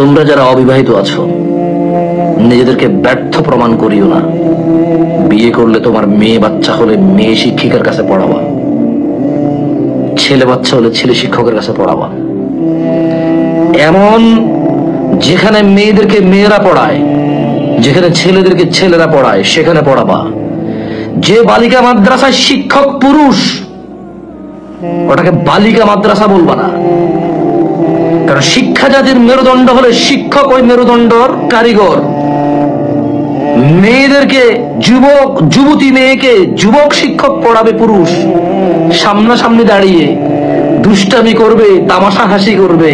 তোমরা যারা অবিবাহিত আছো, নিজেদেরকে ব্যর্থ প্রমাণ করিও না। বিয়ে করলে তোমার মেয়ে বাচ্চা হলে মেয়ে শিক্ষিকার কাছে পড়াবা, ছেলে বাচ্চা হলে ছেলে শিক্ষকের কাছে পড়াবা। এমন যেখানে মেয়েদেরকে মেয়েরা পড়ায়, যেখানে ছেলেদেরকে ছেলেরা পড়ায়, সেখানে পড়াবা। যে বালিকা মাদ্রাসায় শিক্ষক পুরুষ, ওটাকে বালিকা মাদ্রাসা বলবা না। কারণ শিক্ষা জাতির মেরুদণ্ড হলে শিক্ষক ওই মেরুদণ্ডর কারিগর। মেয়েদেরকে যুবক, যুবতী মেয়েকে যুবক শিক্ষক পড়াবে পুরুষ, সামনাসামনি দাঁড়িয়ে দুষ্টামি করবে, তামাশা হাসি করবে।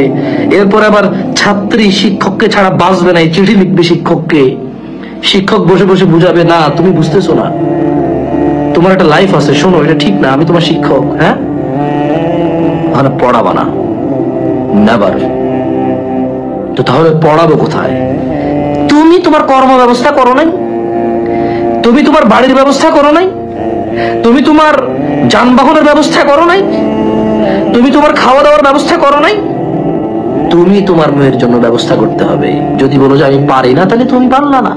এরপর আবার ছাত্রী শিক্ষককে ছাড়া বাঁচবে না, চিঠি লিখবে শিক্ষককে। শিক্ষক বসে বসে বুঝাবে, না তুমি বুঝতেছো না, তোমার একটা লাইফ আছে, শোনো এটা ঠিক না, আমি তোমার শিক্ষক। হ্যাঁ, মানে পড়াবা না, নেভার। তো তাহলে পড়াবো কোথায়? তুমি তোমার কর্ম ব্যবস্থা করো নাই, তুমি তোমার বাড়ির ব্যবস্থা করো নাই, তুমি তোমার যানবাহনের ব্যবস্থা করো নাই, তুমি তোমার খাওয়া দাওয়ার ব্যবস্থা করো নাই। তুমি তোমার মেয়ের জন্য ব্যবস্থা করতে হবে। যদি বলো যে আমি পারি না, তাহলে তুমি পারলা না,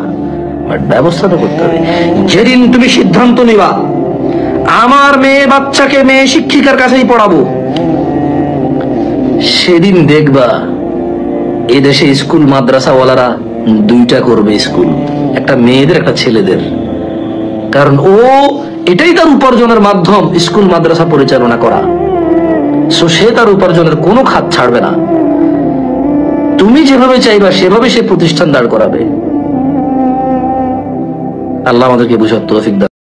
বাট ব্যবস্থা তো করতে হবে। যেদিন তুমি সিদ্ধান্ত নিবা আমার মেয়ে বাচ্চাকে মেয়ে শিক্ষিকার কাছেই পড়াবো, সেদিন দেখবা এদেশে স্কুল মাদ্রাসাওয়ালারা দুইটা করবে স্কুল, একটা মেয়েদের একটা ছেলেদের। কারণ ও এটাই তার উপার্জনের মাধ্যম, স্কুল মাদ্রাসা পরিচালনা করা। সো সে তার উপার্জনের কোনো খাত ছাড়বে না। তুমি যেভাবে চাইবা সেভাবে সে প্রতিষ্ঠান দাঁড় করাবে। আল্লাহ আমাদেরকে বুঝার তৌফিক দান।